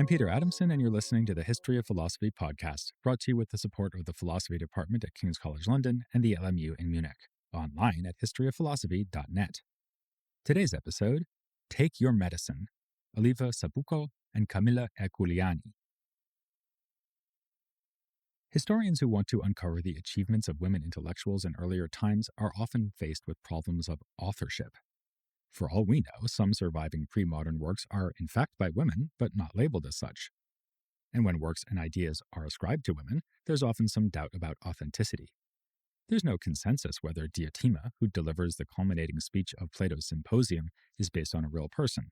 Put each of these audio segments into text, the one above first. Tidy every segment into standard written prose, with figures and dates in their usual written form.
I'm Peter Adamson, and you're listening to the History of Philosophy podcast, brought to you with the support of the Philosophy Department at King's College London and the LMU in Munich, online at historyofphilosophy.net. Today's episode, Take Your Medicine, Oliva, Sabuco, and Camilla Erculiani. Historians who want to uncover the achievements of women intellectuals in earlier times are often faced with problems of authorship. For all we know, some surviving pre-modern works are in fact by women, but not labeled as such. And when works and ideas are ascribed to women, there's often some doubt about authenticity. There's no consensus whether Diotima, who delivers the culminating speech of Plato's Symposium, is based on a real person.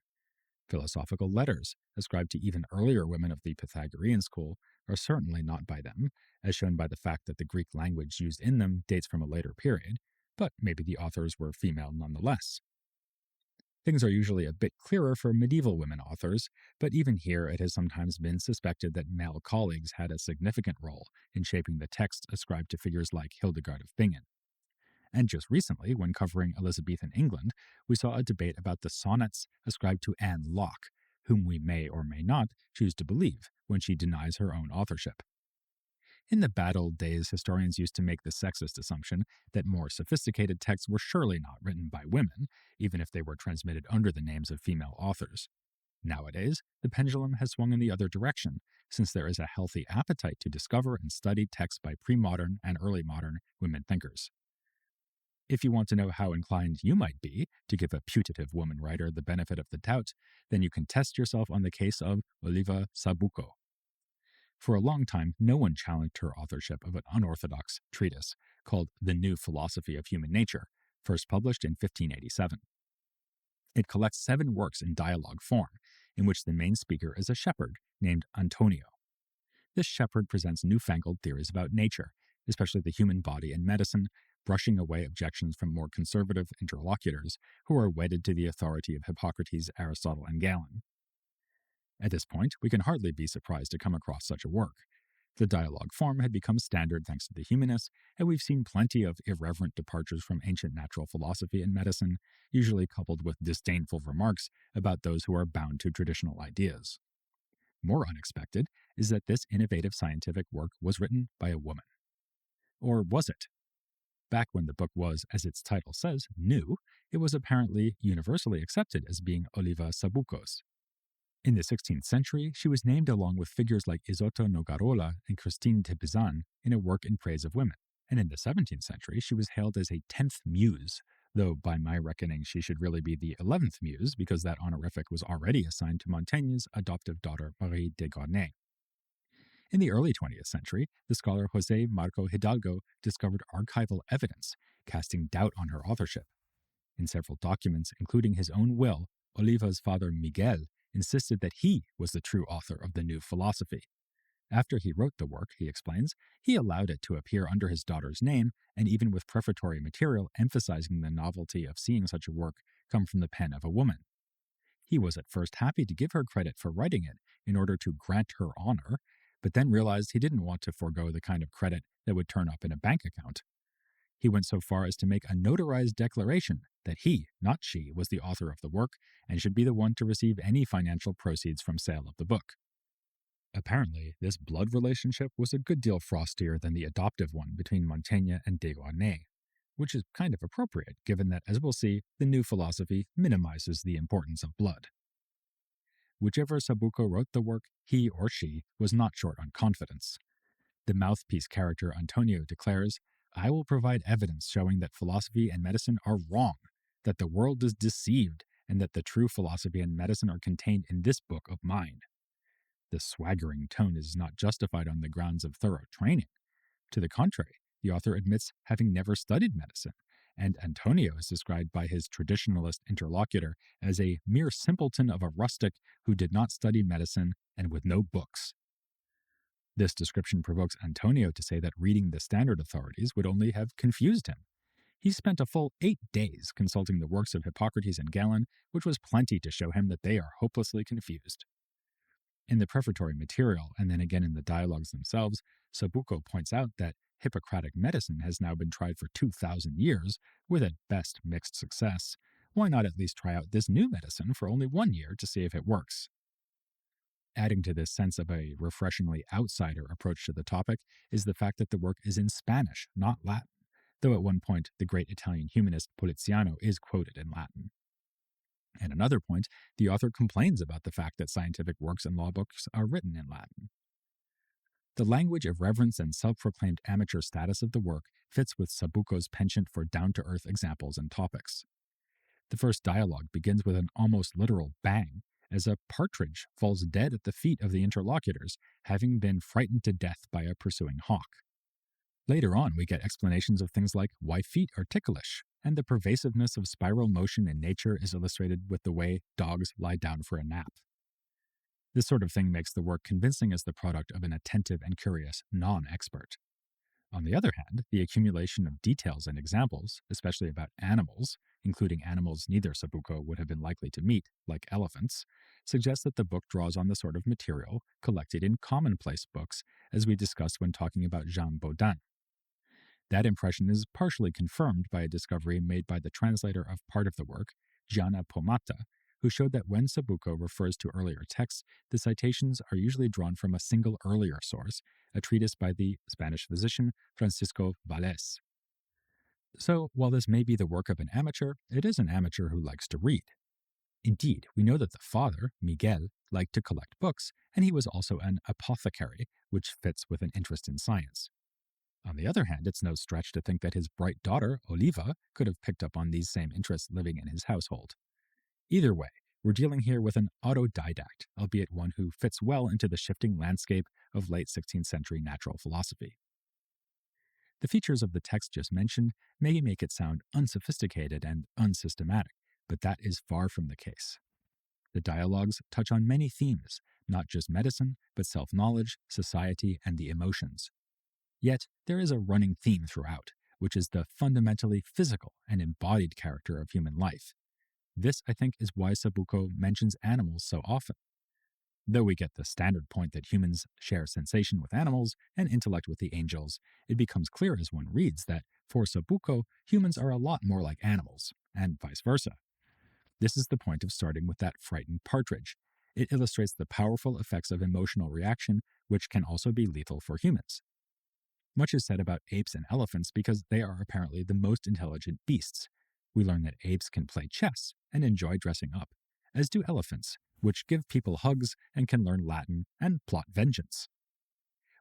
Philosophical letters, ascribed to even earlier women of the Pythagorean school, are certainly not by them, as shown by the fact that the Greek language used in them dates from a later period, but maybe the authors were female nonetheless. Things are usually a bit clearer for medieval women authors, but even here it has sometimes been suspected that male colleagues had a significant role in shaping the text ascribed to figures like Hildegard of Bingen. And just recently, when covering Elizabethan England, we saw a debate about the sonnets ascribed to Anne Locke, whom we may or may not choose to believe when she denies her own authorship. In the bad old days, historians used to make the sexist assumption that more sophisticated texts were surely not written by women, even if they were transmitted under the names of female authors. Nowadays, the pendulum has swung in the other direction, since there is a healthy appetite to discover and study texts by pre-modern and early modern women thinkers. If you want to know how inclined you might be to give a putative woman writer the benefit of the doubt, then you can test yourself on the case of Oliva Sabuco. For a long time, no one challenged her authorship of an unorthodox treatise called The New Philosophy of Human Nature, first published in 1587. It collects 7 works in dialogue form, in which the main speaker is a shepherd named Antonio. This shepherd presents newfangled theories about nature, especially the human body and medicine, brushing away objections from more conservative interlocutors who are wedded to the authority of Hippocrates, Aristotle, and Galen. At this point, we can hardly be surprised to come across such a work. The dialogue form had become standard thanks to the humanists, and we've seen plenty of irreverent departures from ancient natural philosophy and medicine, usually coupled with disdainful remarks about those who are bound to traditional ideas. More unexpected is that this innovative scientific work was written by a woman. Or was it? Back when the book was, as its title says, new, it was apparently universally accepted as being Oliva Sabuco's. In the 16th century, she was named along with figures like Isotta Nogarola and Christine de Pizan in a work in praise of women. And in the 17th century, she was hailed as a 10th muse, though by my reckoning she should really be the 11th muse because that honorific was already assigned to Montaigne's adoptive daughter Marie de Gournay. In the early 20th century, the scholar José Marco Hidalgo discovered archival evidence, casting doubt on her authorship. In several documents, including his own will, Oliva's father Miguel insisted that he was the true author of the New Philosophy. After he wrote the work, he explains, he allowed it to appear under his daughter's name, and even with prefatory material emphasizing the novelty of seeing such a work come from the pen of a woman. He was at first happy to give her credit for writing it in order to grant her honor, but then realized he didn't want to forego the kind of credit that would turn up in a bank account. He went so far as to make a notarized declaration that he, not she, was the author of the work and should be the one to receive any financial proceeds from sale of the book. Apparently, this blood relationship was a good deal frostier than the adoptive one between Montaigne and de Gournay, which is kind of appropriate given that, as we'll see, the New Philosophy minimizes the importance of blood. Whichever Sabuco wrote the work, he or she was not short on confidence. The mouthpiece character Antonio declares, I will provide evidence showing that philosophy and medicine are wrong, that the world is deceived, and that the true philosophy and medicine are contained in this book of mine. The swaggering tone is not justified on the grounds of thorough training. To the contrary, the author admits having never studied medicine, and Antonio is described by his traditionalist interlocutor as a mere simpleton of a rustic who did not study medicine and with no books. This description provokes Antonio to say that reading the standard authorities would only have confused him. He spent a full 8 days consulting the works of Hippocrates and Galen, which was plenty to show him that they are hopelessly confused. In the prefatory material, and then again in the dialogues themselves, Sabuco points out that Hippocratic medicine has now been tried for 2,000 years, with at best mixed success. Why not at least try out this new medicine for only 1 year to see if it works? Adding to this sense of a refreshingly outsider approach to the topic is the fact that the work is in Spanish, not Latin, though at one point the great Italian humanist Poliziano is quoted in Latin. At another point, the author complains about the fact that scientific works and law books are written in Latin. The language of reverence and self-proclaimed amateur status of the work fits with Sabuco's penchant for down-to-earth examples and topics. The first dialogue begins with an almost literal bang, as a partridge falls dead at the feet of the interlocutors, having been frightened to death by a pursuing hawk. Later on, we get explanations of things like why feet are ticklish, and the pervasiveness of spiral motion in nature is illustrated with the way dogs lie down for a nap. This sort of thing makes the work convincing as the product of an attentive and curious non-expert. On the other hand, the accumulation of details and examples, especially about animals, including animals neither Sabuco would have been likely to meet, like elephants, suggests that the book draws on the sort of material collected in commonplace books, as we discussed when talking about Jean Baudin. That impression is partially confirmed by a discovery made by the translator of part of the work, Gianna Pomata, who showed that when Sabuco refers to earlier texts, the citations are usually drawn from a single earlier source, a treatise by the Spanish physician Francisco Valles. So, while this may be the work of an amateur, it is an amateur who likes to read. Indeed, we know that the father, Miguel, liked to collect books, and he was also an apothecary, which fits with an interest in science. On the other hand, it's no stretch to think that his bright daughter, Oliva, could have picked up on these same interests living in his household. Either way, we're dealing here with an autodidact, albeit one who fits well into the shifting landscape of late 16th century natural philosophy. The features of the text just mentioned may make it sound unsophisticated and unsystematic, but that is far from the case. The dialogues touch on many themes, not just medicine, but self-knowledge, society, and the emotions. Yet, there is a running theme throughout, which is the fundamentally physical and embodied character of human life. This, I think, is why Sabuco mentions animals so often. Though we get the standard point that humans share sensation with animals and intellect with the angels, it becomes clear as one reads that, for Sabuco, humans are a lot more like animals, and vice versa. This is the point of starting with that frightened partridge. It illustrates the powerful effects of emotional reaction, which can also be lethal for humans. Much is said about apes and elephants because they are apparently the most intelligent beasts. We learn that apes can play chess and enjoy dressing up, as do elephants, which give people hugs and can learn Latin and plot vengeance.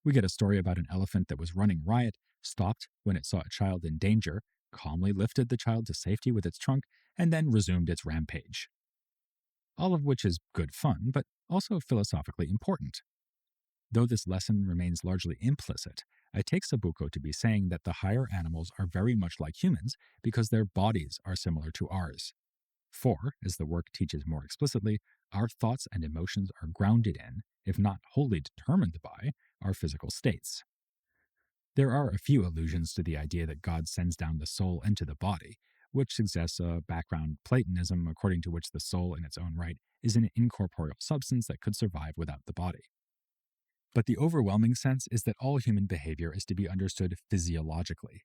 We get a story about an elephant that was running riot, stopped when it saw a child in danger, calmly lifted the child to safety with its trunk, and then resumed its rampage. All of which is good fun, but also philosophically important. Though this lesson remains largely implicit, I take Sabuco to be saying that the higher animals are very much like humans because their bodies are similar to ours. For, as the work teaches more explicitly, our thoughts and emotions are grounded in, if not wholly determined by, our physical states. There are a few allusions to the idea that God sends down the soul into the body, which suggests a background Platonism according to which the soul in its own right is an incorporeal substance that could survive without the body. But the overwhelming sense is that all human behavior is to be understood physiologically.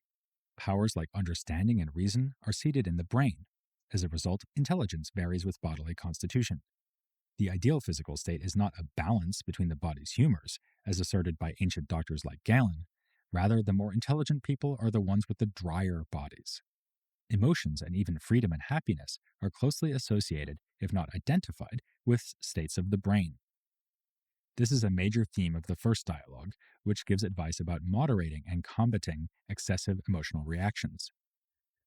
Powers like understanding and reason are seated in the brain. As a result, intelligence varies with bodily constitution. The ideal physical state is not a balance between the body's humors, as asserted by ancient doctors like Galen. Rather, the more intelligent people are the ones with the drier bodies. Emotions and even freedom and happiness are closely associated, if not identified, with states of the brain. This is a major theme of the first dialogue, which gives advice about moderating and combating excessive emotional reactions.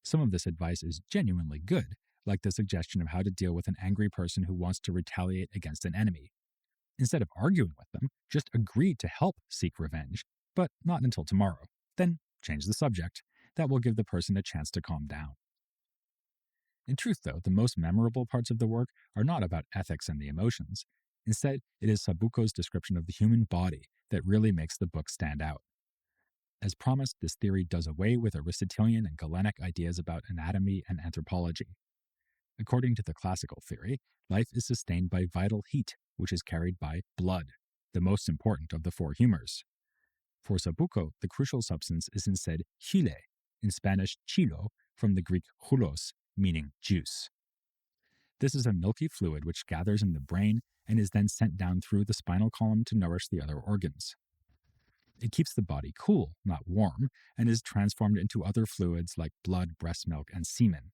Some of this advice is genuinely good, like the suggestion of how to deal with an angry person who wants to retaliate against an enemy. Instead of arguing with them, just agree to help seek revenge, but not until tomorrow. Then change the subject. That will give the person a chance to calm down. In truth, though, the most memorable parts of the work are not about ethics and the emotions. Instead, it is Sabuco's description of the human body that really makes the book stand out. As promised, this theory does away with Aristotelian and Galenic ideas about anatomy and anthropology. According to the classical theory, life is sustained by vital heat, which is carried by blood, the most important of the four humors. For Sabuco, the crucial substance is instead chile, in Spanish chilo, from the Greek chulos, meaning juice. This is a milky fluid which gathers in the brain and is then sent down through the spinal column to nourish the other organs. It keeps the body cool, not warm, and is transformed into other fluids like blood, breast milk, and semen.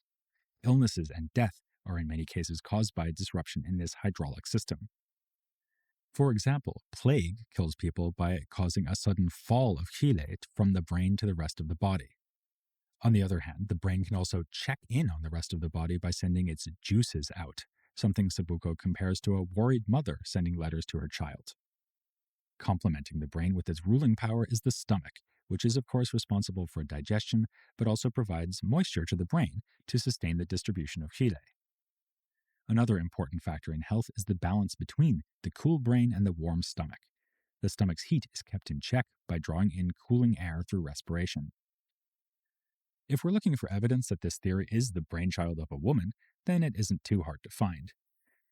Illnesses and death are in many cases caused by disruption in this hydraulic system. For example, plague kills people by causing a sudden fall of chyle from the brain to the rest of the body. On the other hand, the brain can also check in on the rest of the body by sending its juices out, something Sabuco compares to a worried mother sending letters to her child. Complementing the brain with its ruling power is the stomach, which is of course responsible for digestion, but also provides moisture to the brain to sustain the distribution of chyle. Another important factor in health is the balance between the cool brain and the warm stomach. The stomach's heat is kept in check by drawing in cooling air through respiration. If we're looking for evidence that this theory is the brainchild of a woman, then it isn't too hard to find.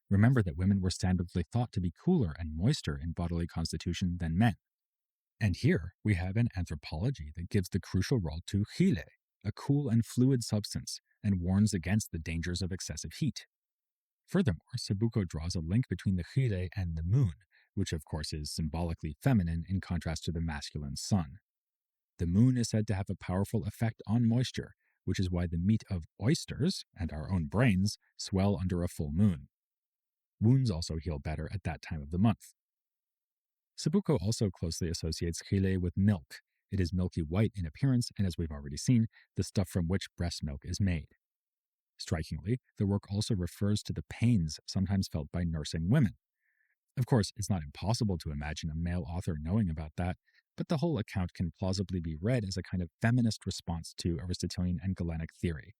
Remember that women were standardly thought to be cooler and moister in bodily constitution than men. And here we have an anthropology that gives the crucial role to chyle, a cool and fluid substance, and warns against the dangers of excessive heat. Furthermore, Sabuco draws a link between the chyle and the moon, which of course is symbolically feminine in contrast to the masculine sun. The moon is said to have a powerful effect on moisture, which is why the meat of oysters and our own brains swell under a full moon. Wounds also heal better at that time of the month. Sabuco also closely associates chyle with milk. It is milky white in appearance, and as we've already seen, the stuff from which breast milk is made. Strikingly, the work also refers to the pains sometimes felt by nursing women. Of course, it's not impossible to imagine a male author knowing about that, but the whole account can plausibly be read as a kind of feminist response to Aristotelian and Galenic theory.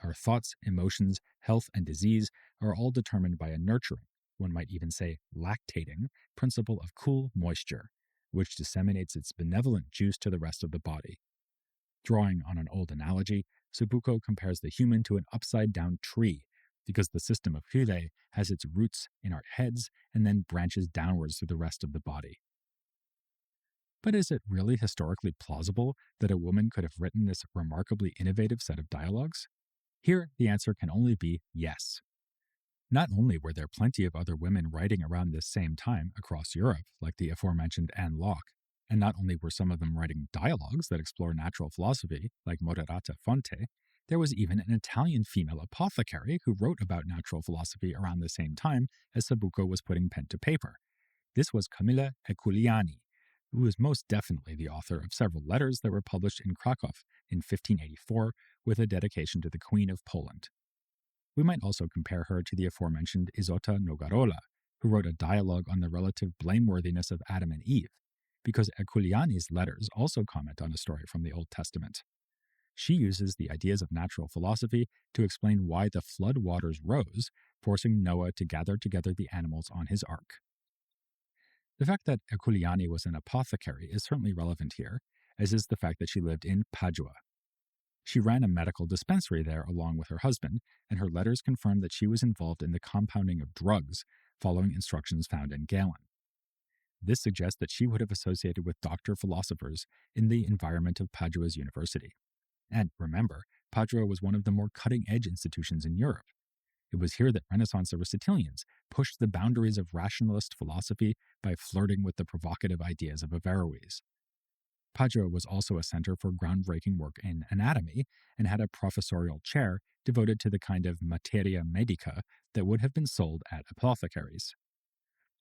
Our thoughts, emotions, health, and disease are all determined by a nurturing, one might even say lactating, principle of cool moisture, which disseminates its benevolent juice to the rest of the body. Drawing on an old analogy, Sabuco compares the human to an upside-down tree, because the system of chyle has its roots in our heads and then branches downwards through the rest of the body. But is it really historically plausible that a woman could have written this remarkably innovative set of dialogues? Here, the answer can only be yes. Not only were there plenty of other women writing around this same time across Europe, like the aforementioned Anne Locke, and not only were some of them writing dialogues that explore natural philosophy, like Moderata Fonte, there was even an Italian female apothecary who wrote about natural philosophy around the same time as Sabuco was putting pen to paper. This was Camilla Erculiani, who was most definitely the author of several letters that were published in Krakow in 1584 with a dedication to the Queen of Poland. We might also compare her to the aforementioned Isotta Nogarola, who wrote a dialogue on the relative blameworthiness of Adam and Eve, because Erculiani's letters also comment on a story from the Old Testament. She uses the ideas of natural philosophy to explain why the flood waters rose, forcing Noah to gather together the animals on his ark. The fact that Erculiani was an apothecary is certainly relevant here, as is the fact that she lived in Padua. She ran a medical dispensary there along with her husband, and her letters confirm that she was involved in the compounding of drugs, following instructions found in Galen. This suggests that she would have associated with doctor philosophers in the environment of Padua's university. And remember, Padua was one of the more cutting-edge institutions in Europe. It was here that Renaissance Aristotelians pushed the boundaries of rationalist philosophy by flirting with the provocative ideas of Averroes. Padua was also a center for groundbreaking work in anatomy and had a professorial chair devoted to the kind of materia medica that would have been sold at apothecaries.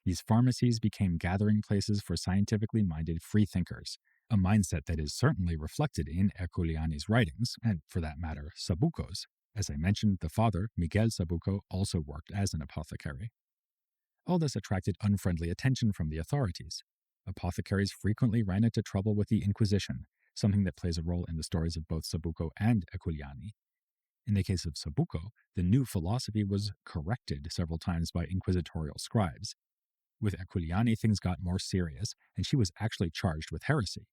These pharmacies became gathering places for scientifically minded freethinkers, a mindset that is certainly reflected in Erculiani's writings, and for that matter, Sabuco's. As I mentioned, the father, Miguel Sabuco, also worked as an apothecary. All this attracted unfriendly attention from the authorities. Apothecaries frequently ran into trouble with the Inquisition, something that plays a role in the stories of both Sabuco and Erculiani. In the case of Sabuco, the new philosophy was corrected several times by inquisitorial scribes. With Erculiani, things got more serious, and she was actually charged with heresy.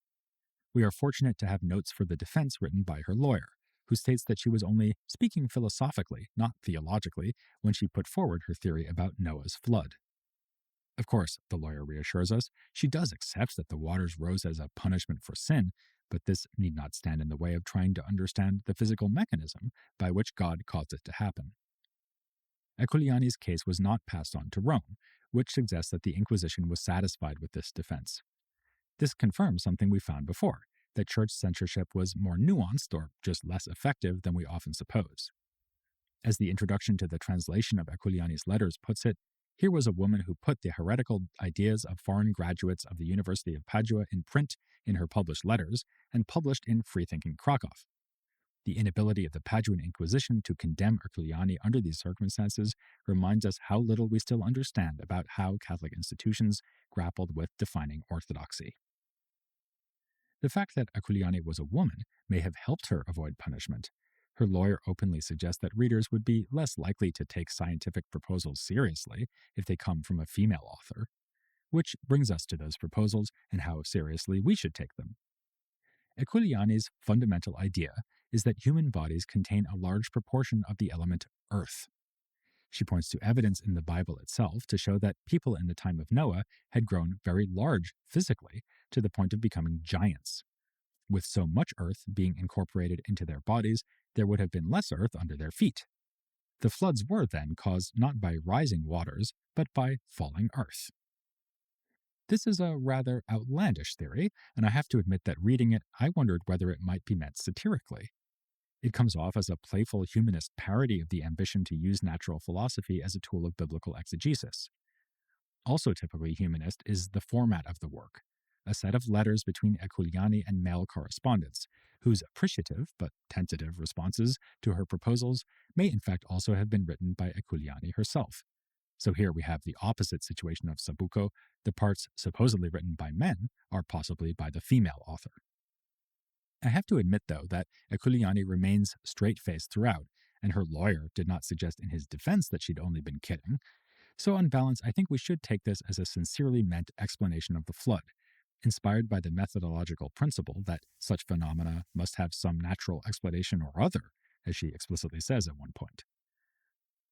We are fortunate to have notes for the defense written by her lawyer, who states that she was only speaking philosophically, not theologically, when she put forward her theory about Noah's flood. Of course, the lawyer reassures us, she does accept that the waters rose as a punishment for sin, but this need not stand in the way of trying to understand the physical mechanism by which God caused it to happen. Erculiani's case was not passed on to Rome, which suggests that the Inquisition was satisfied with this defense. This confirms something we found before, that church censorship was more nuanced or just less effective than we often suppose. As the introduction to the translation of Erculiani's letters puts it, here was a woman who put the heretical ideas of foreign graduates of the University of Padua in print in her published letters and published in freethinking Krakow. The inability of the Paduan Inquisition to condemn Erculiani under these circumstances reminds us how little we still understand about how Catholic institutions grappled with defining orthodoxy. The fact that Erculiani was a woman may have helped her avoid punishment. Her lawyer openly suggests that readers would be less likely to take scientific proposals seriously if they come from a female author, which brings us to those proposals and how seriously we should take them. Erculiani's fundamental idea is that human bodies contain a large proportion of the element earth. She points to evidence in the Bible itself to show that people in the time of Noah had grown very large physically to the point of becoming giants. With so much earth being incorporated into their bodies, there would have been less earth under their feet. The floods were then caused not by rising waters, but by falling earth. This is a rather outlandish theory, and I have to admit that reading it, I wondered whether it might be meant satirically. It comes off as a playful humanist parody of the ambition to use natural philosophy as a tool of biblical exegesis. Also typically humanist is the format of the work, a set of letters between Erculiani and male correspondents, whose appreciative but tentative responses to her proposals may in fact also have been written by Erculiani herself. So here we have the opposite situation of Sabuco. The parts supposedly written by men are possibly by the female author. I have to admit, though, that Erculiani remains straight-faced throughout, and her lawyer did not suggest in his defense that she'd only been kidding. So on balance, I think we should take this as a sincerely meant explanation of the flood, inspired by the methodological principle that such phenomena must have some natural explanation or other, as she explicitly says at one point.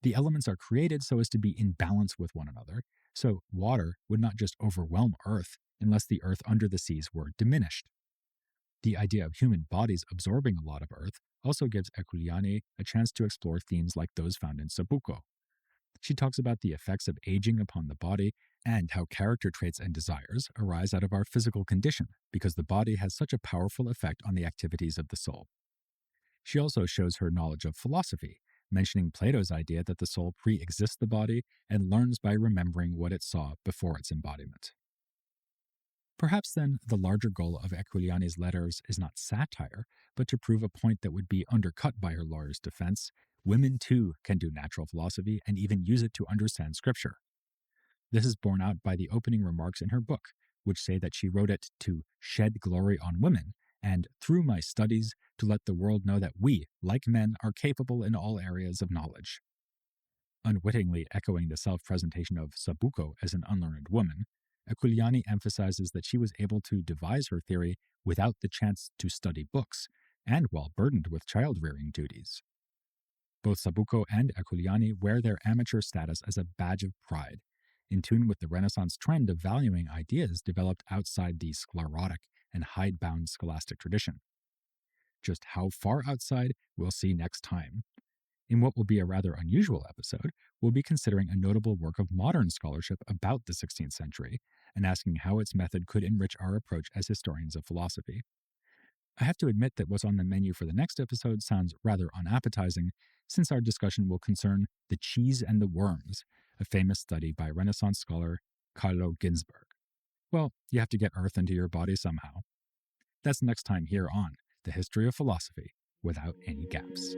The elements are created so as to be in balance with one another, so water would not just overwhelm Earth unless the Earth under the seas were diminished. The idea of human bodies absorbing a lot of Earth also gives Erculiani a chance to explore themes like those found in Sabuco. She talks about the effects of aging upon the body and how character traits and desires arise out of our physical condition because the body has such a powerful effect on the activities of the soul. She also shows her knowledge of philosophy, mentioning Plato's idea that the soul pre-exists the body and learns by remembering what it saw before its embodiment. Perhaps then the larger goal of Erculiani's letters is not satire, but to prove a point that would be undercut by her lawyer's defense. Women too can do natural philosophy and even use it to understand scripture. This is borne out by the opening remarks in her book, which say that she wrote it to shed glory on women and, through my studies, to let the world know that we, like men, are capable in all areas of knowledge. Unwittingly echoing the self-presentation of Sabuco as an unlearned woman, Erculiani emphasizes that she was able to devise her theory without the chance to study books, and while burdened with child-rearing duties. Both Sabuco and Erculiani wear their amateur status as a badge of pride, in tune with the Renaissance trend of valuing ideas developed outside the sclerotic and hidebound scholastic tradition. Just how far outside, we'll see next time. In what will be a rather unusual episode, we'll be considering a notable work of modern scholarship about the 16th century and asking how its method could enrich our approach as historians of philosophy. I have to admit that what's on the menu for the next episode sounds rather unappetizing, since our discussion will concern The Cheese and the Worms, a famous study by Renaissance scholar Carlo Ginzburg. Well, you have to get earth into your body somehow. That's next time here on The History of Philosophy Without Any Gaps.